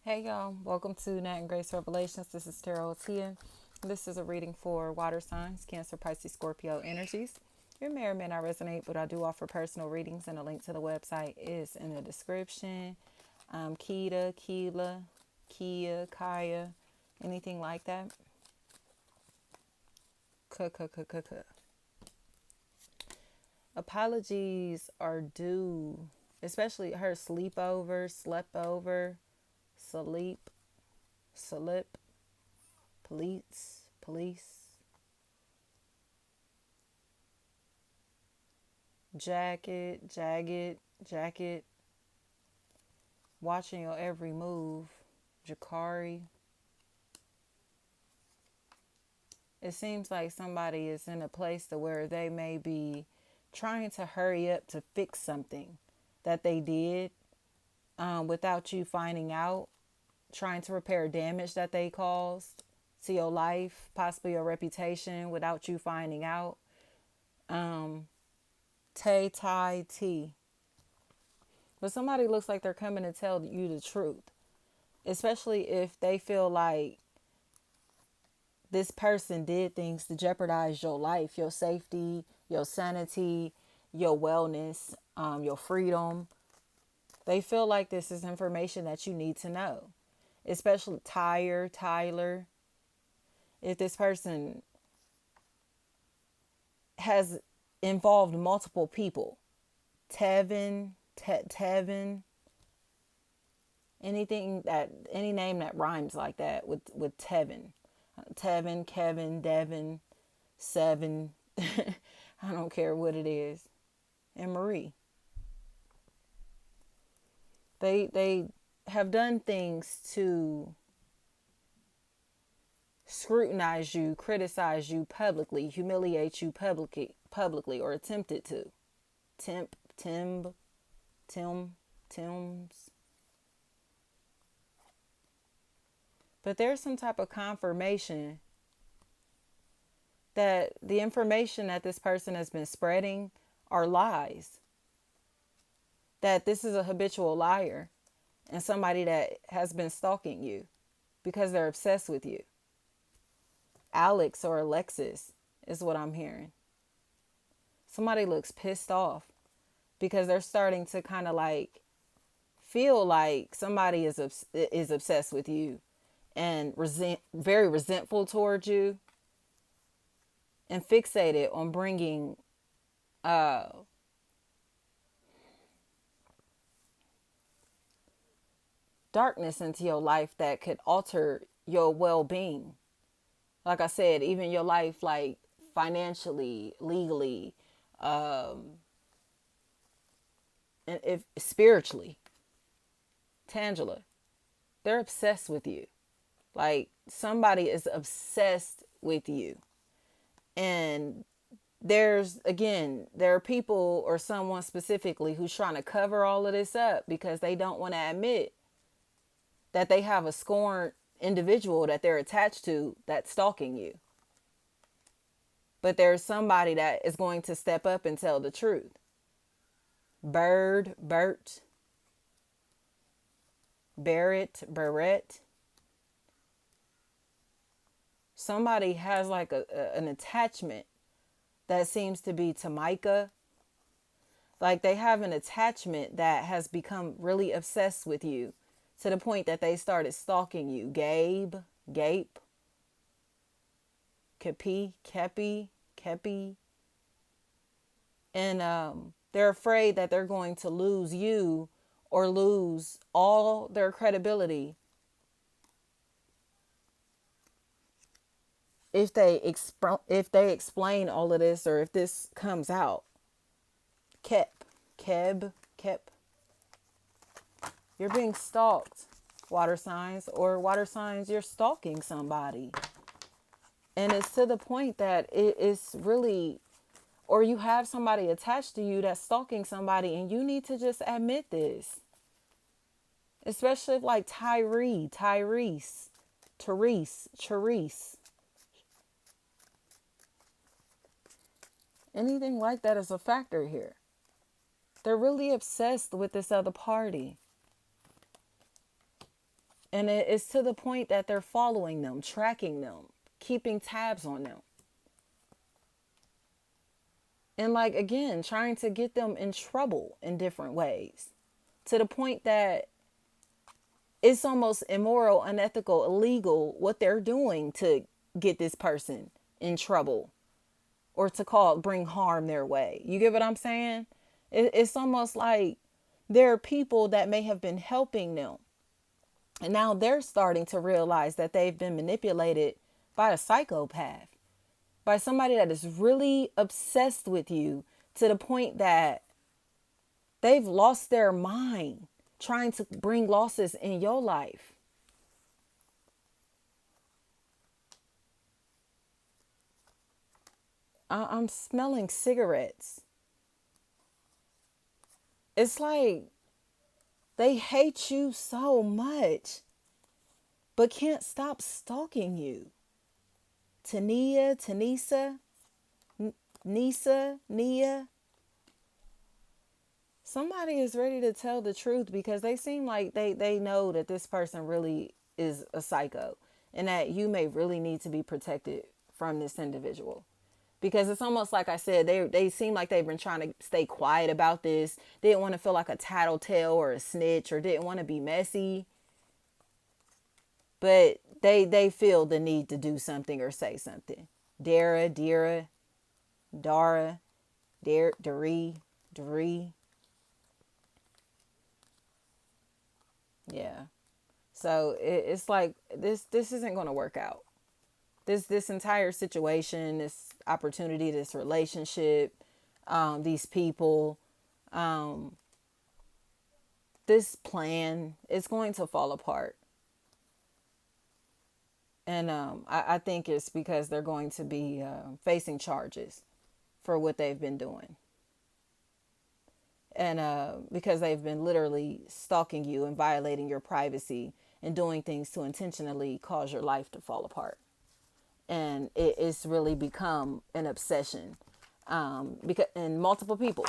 Hey y'all, welcome to Nat and Grace Revelations. This is Tarot Tia. This is a reading for water signs, Cancer, Pisces, Scorpio energies. It may or may not resonate, but I do offer personal readings, and a link to the website is in the description. Kita, Keela, Kia, Kaya, anything like that. K. Apologies are due, especially her sleepover, slept over, sleep, slip, police, jacket, watching your every move, Jakari. It seems like somebody is in a place to where they may be trying to hurry up to fix something that they did without you finding out, trying to repair damage that they caused to your life, possibly your reputation, without you finding out. Um, Tay Tai T. But somebody looks like they're coming to tell you the truth, especially if they feel like this person did things to jeopardize your life, your safety, your sanity, your wellness, your freedom. They feel like this is information that you need to know, especially Tyler. If this person has involved multiple people, Tevin, any name that rhymes like that with Tevin, Kevin, Devin, Seven. I don't care what it is. And Marie. They have done things to scrutinize you, criticize you publicly, humiliate you publicly, or attempted to. Temp, Timb, Tims. But there's some type of confirmation that the information that this person has been spreading are lies. That this is a habitual liar and somebody that has been stalking you because they're obsessed with you. Alex or Alexis is what I'm hearing. Somebody looks pissed off because they're starting to kind of like feel like somebody is obsessed with you and very resentful towards you and fixated on bringing uh, darkness into your life that could alter your well-being. Like I said, even your life, like financially, legally, and if spiritually. Tangela, they're obsessed with you. Like somebody is obsessed with you. And there are people or someone specifically who's trying to cover all of this up because they don't want to admit that they have a scorned individual that they're attached to that's stalking you. But there's somebody that is going to step up and tell the truth. Bert, Barrett. Somebody has like an attachment that seems to be to Micah. Like they have an attachment that has become really obsessed with you to the point that they started stalking you. Gape, Kepi. And they're afraid that they're going to lose you or lose all their credibility if they explain all of this or if this comes out. Kep, Kep. You're being stalked, water signs, or water signs, you're stalking somebody. And it's to the point that it is really, or you have somebody attached to you that's stalking somebody, and you need to just admit this. Especially like Therese. Anything like that is a factor here. They're really obsessed with this other party. And it's to the point that they're following them, tracking them, keeping tabs on them. And like, again, trying to get them in trouble in different ways, to the point that it's almost immoral, unethical, illegal what they're doing to get this person in trouble or to bring harm their way. You get what I'm saying? It's almost like there are people that may have been helping them, and now they're starting to realize that they've been manipulated by a psychopath, by somebody that is really obsessed with you to the point that they've lost their mind trying to bring losses in your life. I'm smelling cigarettes. It's like they hate you so much, but can't stop stalking you. Tania, Tanisa, Nisa, Nia. Somebody is ready to tell the truth because they seem like they know that this person really is a psycho and that you may really need to be protected from this individual. Because it's almost like I said, they seem like they've been trying to stay quiet about this. They didn't want to feel like a tattletale or a snitch, or didn't want to be messy. But they feel the need to do something or say something. Dara, Daree. Yeah. So it's like this isn't going to work out. This entire situation, this opportunity, this relationship, these people, this plan, it's going to fall apart. And I think it's because they're going to be facing charges for what they've been doing. And because they've been literally stalking you and violating your privacy and doing things to intentionally cause your life to fall apart. And it's really become an obsession. And multiple people,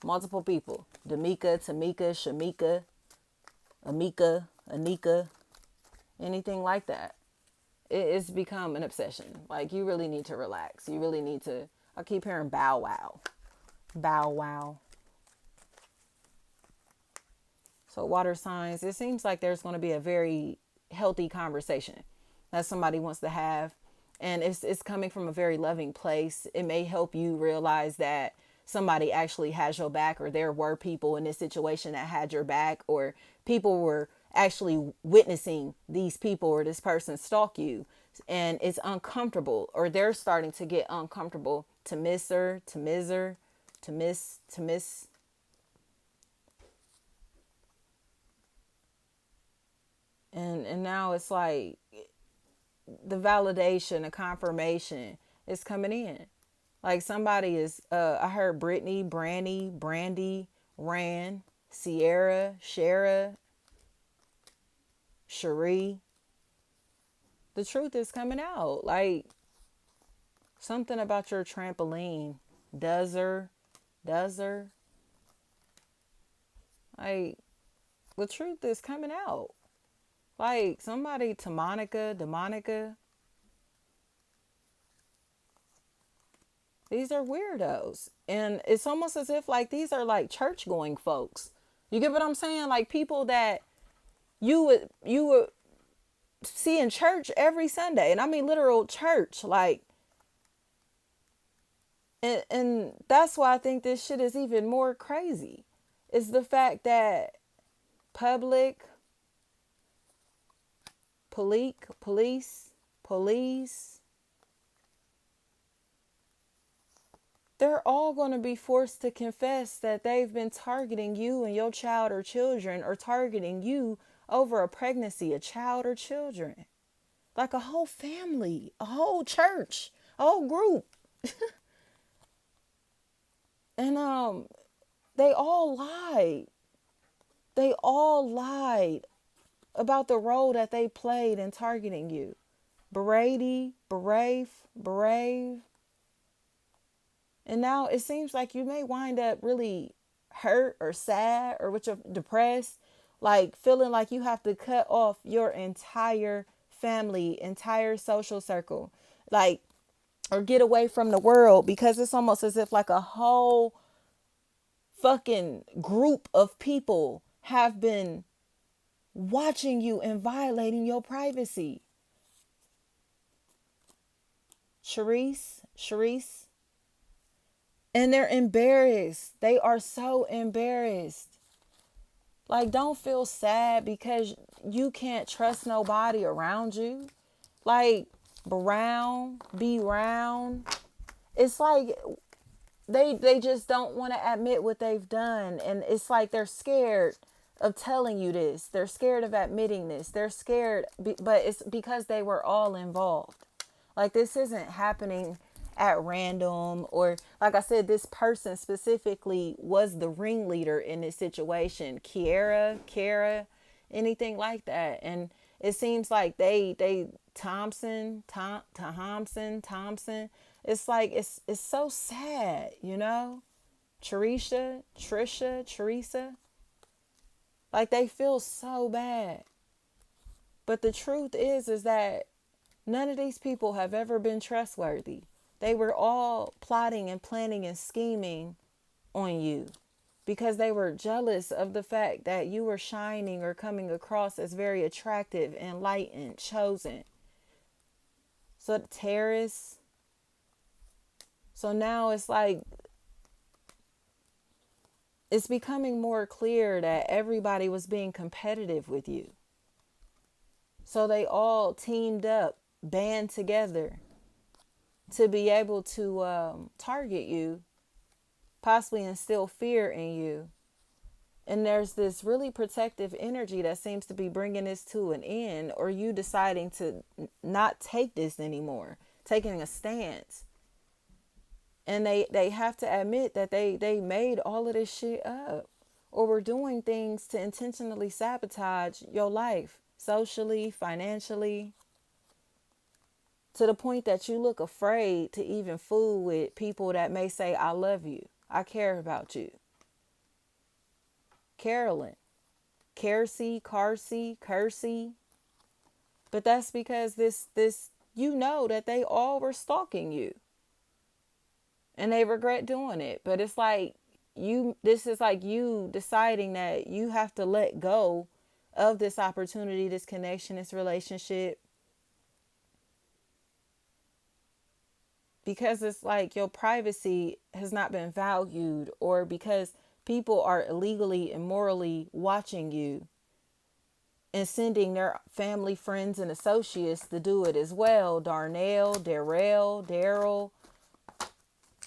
Damika, Tamika, Shamika, Amika, Anika, anything like that. It's become an obsession. Like, you really need to relax. You really need to, I keep hearing bow wow. Bow wow. So water signs, it seems like there's going to be a very healthy conversation that somebody wants to have. And it's coming from a very loving place. It may help you realize that somebody actually has your back, or there were people in this situation that had your back, or people were actually witnessing these people or this person stalk you. And it's uncomfortable, or they're starting to get uncomfortable to miss her, to miss. And now it's like the validation, the confirmation is coming in. Like, somebody is, I heard Brittany, Brandy, Ran, Sierra, Shara, Cherie. The truth is coming out. Like, something about your trampoline. Dozer. Like, the truth is coming out. Like, somebody, Demonica. These are weirdos. And it's almost as if, like, these are like church going folks. You get what I'm saying? Like, people that you would see in church every Sunday. And I mean literal church. Like, and that's why I think this shit is even more crazy. Is the fact that public, police, they're all going to be forced to confess that they've been targeting you and your child or children, or targeting you over a pregnancy, a child or children. Like a whole family, a whole church, a whole group. And they all lied. They all lied about the role that they played in targeting you. Brave. And now it seems like you may wind up really hurt or sad or with your depressed, Like feeling like you have to cut off your entire family, entire social circle, like, or get away from the world, because it's almost as if like a whole fucking group of people have been watching you and violating your privacy. Sharice, and they're embarrassed. They are so embarrassed. Like, don't feel sad because you can't trust nobody around you. Like, be round. It's like they just don't want to admit what they've done, and it's like they're scared of telling you this. They're scared of admitting this. They're scared, but it's because they were all involved. Like, this isn't happening at random, or like I said, this person specifically was the ringleader in this situation. Kara, anything like that. And it seems like they Thompson. It's like it's so sad, you know? Teresa. Like, they feel so bad. But the truth is that none of these people have ever been trustworthy. They were all plotting and planning and scheming on you because they were jealous of the fact that you were shining or coming across as very attractive, enlightened, chosen. So terrorists. So now it's like, it's becoming more clear that everybody was being competitive with you. So they all teamed up, band together to be able to target you, possibly instill fear in you. And there's this really protective energy that seems to be bringing this to an end, or you deciding to not take this anymore, taking a stance. And they have to admit that they made all of this shit up, or were doing things to intentionally sabotage your life, socially, financially, to the point that you look afraid to even fool with people that may say, I love you, I care about you. Carolyn, Kersey. But that's because this you know that they all were stalking you. And they regret doing it. But it's like this is like you deciding that you have to let go of this opportunity, this connection, this relationship. Because it's like your privacy has not been valued, or because people are illegally, immorally watching you and sending their family, friends, and associates to do it as well. Daryl,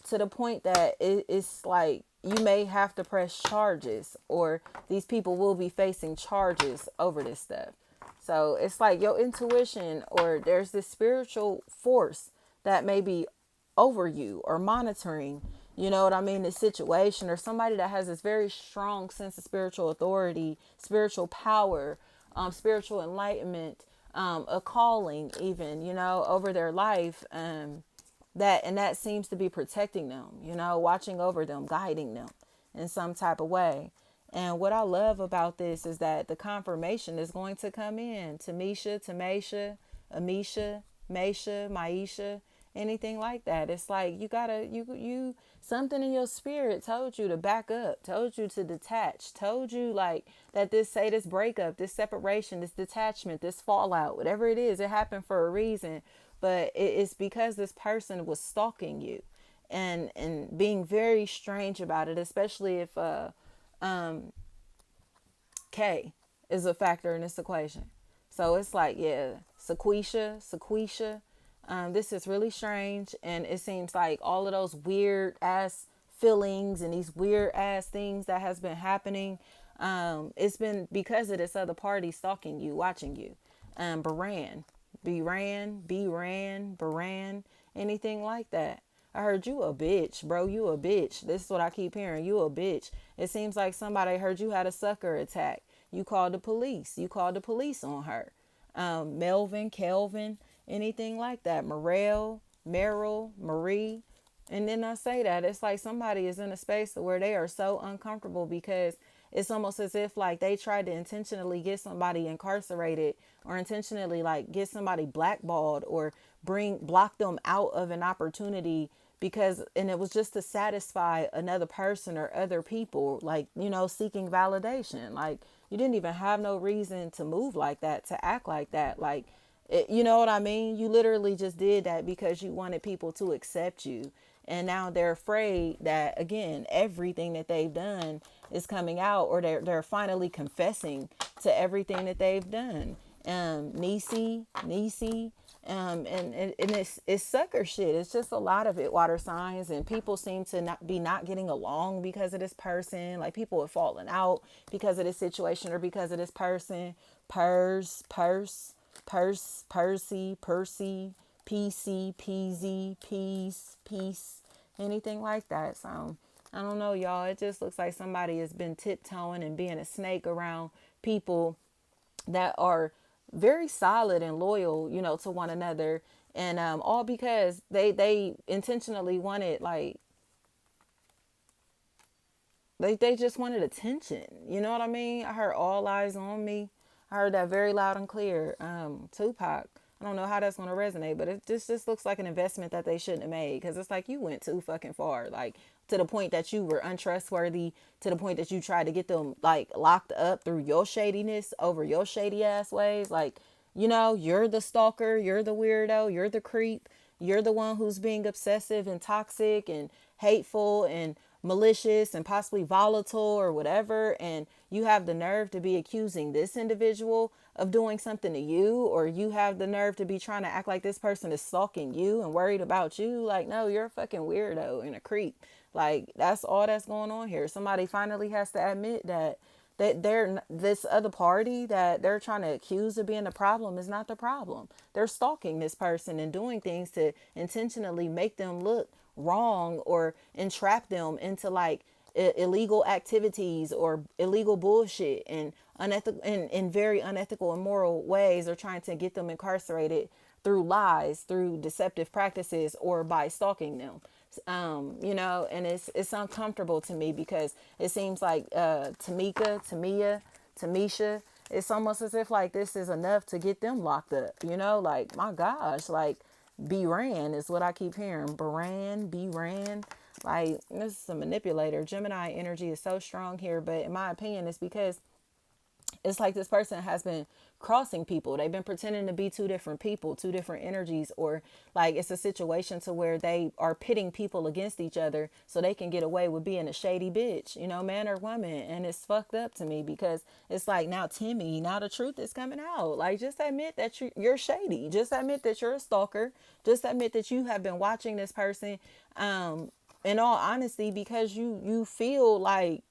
to the point that it's like you may have to press charges, or these people will be facing charges over this stuff. So it's like your intuition, or there's this spiritual force that may be over you or monitoring, you know what I mean, the situation, or somebody that has this very strong sense of spiritual authority, spiritual power, spiritual enlightenment, a calling even, you know, over their life, that seems to be protecting them, you know, watching over them, guiding them in some type of way. And what I love about this is that the confirmation is going to come in. Tamisha, Amisha, Maisha, anything like that. It's like you gotta, you something in your spirit told you to back up, told you to detach, told you like that this breakup, this separation, this detachment, this fallout, whatever it is, it happened for a reason. But it's because this person was stalking you and being very strange about it, especially if K is a factor in this equation. So it's like, yeah, Sequisha. This is really strange. And it seems like all of those weird ass feelings and these weird ass things that has been happening, it's been because of this other party stalking you, watching you. Baran, anything like that. I heard you a bitch, bro. You a bitch. This is what I keep hearing. You a bitch. It seems like somebody heard you had a sucker attack. You called the police. You called the police on her. Melvin, Kelvin, anything like that. Morel, Meryl, Marie. And then I say that it's like somebody is in a space where they are so uncomfortable because it's almost as if like they tried to intentionally get somebody incarcerated, or intentionally like get somebody blackballed, or block them out of an opportunity, because and it was just to satisfy another person or other people, like, seeking validation. Like, you didn't even have no reason to move like that, to act like that. Like, you know what I mean? You literally just did that because you wanted people to accept you. And now they're afraid that, again, everything that they've done is coming out, or they're finally confessing to everything that they've done. Nisi, and it's sucker shit. It's just a lot of it, water signs, and people seem to not getting along because of this person. Like, people have fallen out because of this situation or because of this person. Percy, PC, PZ, peace, anything like that. So I don't know, y'all. It just looks like somebody has been tiptoeing and being a snake around people that are very solid and loyal, to one another. And all because they intentionally wanted, like, they just wanted attention. You know what I mean? I heard All Eyes on Me. I heard that very loud and clear. Tupac. I don't know how that's going to resonate, but it just looks like an investment that they shouldn't have made, because it's like you went too fucking far, like, to the point that you were untrustworthy, to the point that you tried to get them like locked up through your shadiness over your shady ass ways. Like, you're the stalker, you're the weirdo, you're the creep, you're the one who's being obsessive and toxic and hateful and malicious and possibly volatile or whatever, and you have the nerve to be accusing this individual of doing something to you, or you have the nerve to be trying to act like this person is stalking you and worried about you. Like, no, you're a fucking weirdo and a creep. Like, that's all that's going on here. Somebody finally has to admit that they're this other party that they're trying to accuse of being the problem is not the problem. They're stalking this person and doing things to intentionally make them look wrong, or entrap them into like illegal activities or illegal bullshit, and unethical, in very unethical and immoral ways, or trying to get them incarcerated through lies, through deceptive practices, or by stalking them. And it's uncomfortable to me, because it seems like Tamisha, it's almost as if like this is enough to get them locked up. Like, my gosh, like, B ran is what I keep hearing. B ran. Like, this is a manipulator. Gemini energy is so strong here, but in my opinion, it's because it's like this person has been crossing people. They've been pretending to be two different people, two different energies, or like it's a situation to where they are pitting people against each other so they can get away with being a shady bitch, man or woman. And it's fucked up to me, because it's like, now, Timmy, now the truth is coming out. Like, just admit that you're shady. Just admit that you're a stalker. Just admit that you have been watching this person, in all honesty, because you feel like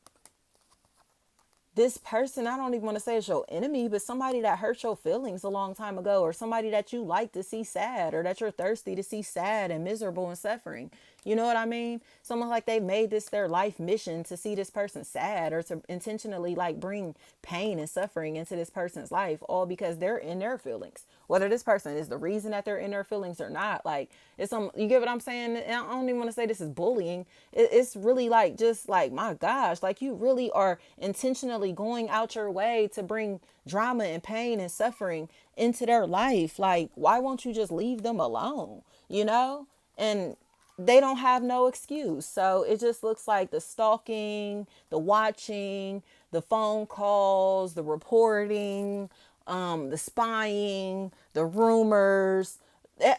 this person, I don't even want to say it's your enemy, but somebody that hurt your feelings a long time ago, or somebody that you like to see sad, or that you're thirsty to see sad and miserable and suffering. You know what I mean? Someone like they made this their life mission to see this person sad, or to intentionally like bring pain and suffering into this person's life, all because they're in their feelings. Whether this person is the reason that they're in their feelings or not, like, it's you get what I'm saying? And I don't even want to say this is bullying. It's really like, just like, my gosh, like, you really are intentionally going out your way to bring drama and pain and suffering into their life. Like, why won't you just leave them alone? And they don't have no excuse. So it just looks like the stalking, the watching, the phone calls, the reporting, the spying, the rumors,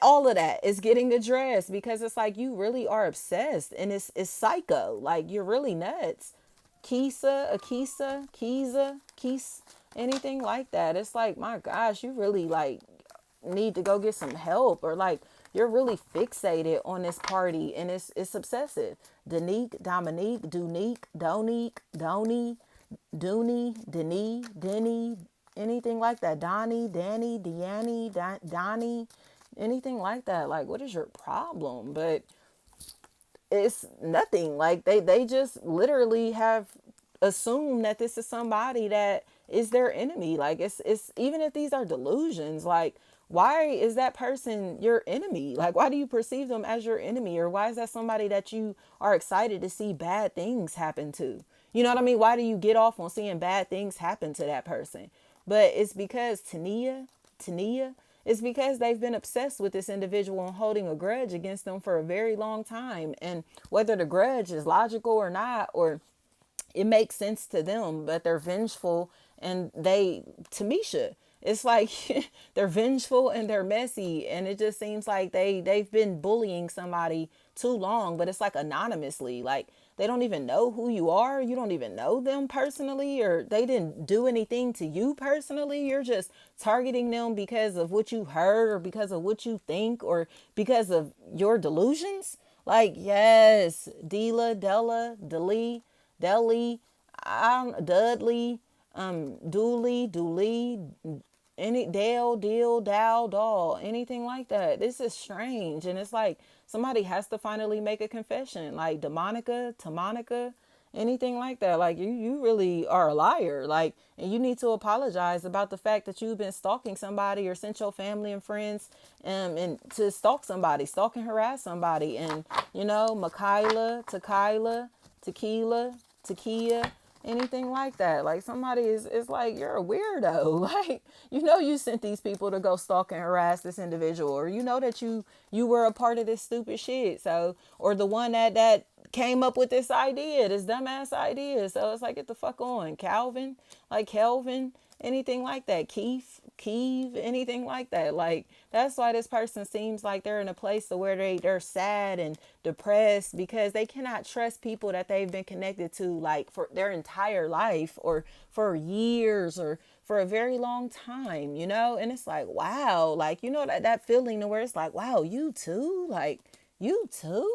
all of that is getting addressed, because it's like you really are obsessed, and it's psycho. Like, you're really nuts. Keese, anything like that. It's like, my gosh, you really like need to go get some help, or like you're really fixated on this party, and it's obsessive. Dominique, Denny, anything like that. Danny, Deanne, Donnie, anything like that. Like, what is your problem? But it's nothing. Like, they just literally have assumed that this is somebody that is their enemy. Like, it's even if these are delusions, like, why is that person your enemy? Like, why do you perceive them as your enemy? Or why is that somebody that you are excited to see bad things happen to? You know what I mean? Why do you get off on seeing bad things happen to that person? But it's because Tania, it's because they've been obsessed with this individual and holding a grudge against them for a very long time. And whether the grudge is logical or not, or it makes sense to them, but they're vengeful and Tamisha, it's like they're vengeful and they're messy, and it just seems like they've been bullying somebody too long, but it's like anonymously, like they don't even know who you are, you don't even know them personally, or they didn't do anything to you personally, you're just targeting them because of what you heard or because of what you think or because of your delusions. Like, yes, Dela, Della, Deli, Deli, Dudley, Dooley, any Dale, Deal, Dow, Doll, anything like that. This is strange. And it's like somebody has to finally make a confession. Like Demonica, Tamonica, anything like that. Like you really are a liar. Like, and you need to apologize about the fact that you've been stalking somebody or sent your family and friends and to stalk somebody, stalk and harass somebody. And, you know, Makayla, Tequila, Takia, anything like that. Like somebody is like, you're a weirdo. Like, you know, you sent these people to go stalk and harass this individual, or you know that you were a part of this stupid shit. So, or the one that came up with this idea, this dumbass idea. So it's like, get the fuck on, Calvin, like Kelvin, anything like that, Keeve, anything like that. Like, that's why this person seems like they're in a place to where they're sad and depressed because they cannot trust people that they've been connected to like for their entire life or for years or for a very long time, you know? And it's like, wow, like, you know, that feeling to where it's like, wow, you too? Like, you too?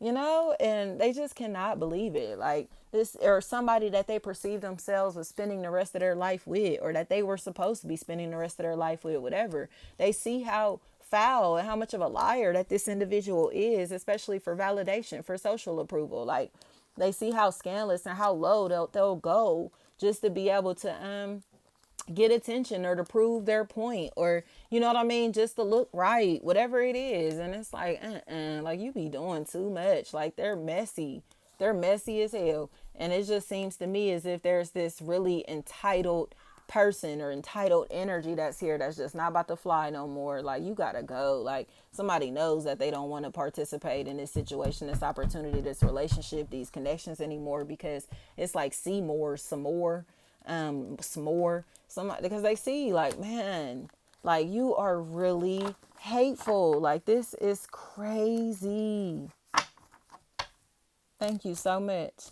You know, and they just cannot believe it. Like this, or somebody that they perceive themselves as spending the rest of their life with, or that they were supposed to be spending the rest of their life with, whatever. They see how foul and how much of a liar that this individual is, especially for validation, for social approval. Like they see how scandalous and how low they'll go just to be able to get attention or to prove their point, or you know what I mean, just to look right, whatever it is. And it's like, like you be doing too much. Like they're messy as hell. And it just seems to me as if there's this really entitled person or entitled energy that's here that's just not about to fly no more. Like, you gotta go. Like, somebody knows that they don't want to participate in this situation, this opportunity, this relationship, these connections anymore, because it's like see more, some more, somebody, because they see like, man, like you are really hateful. Like, this is crazy. Thank you so much.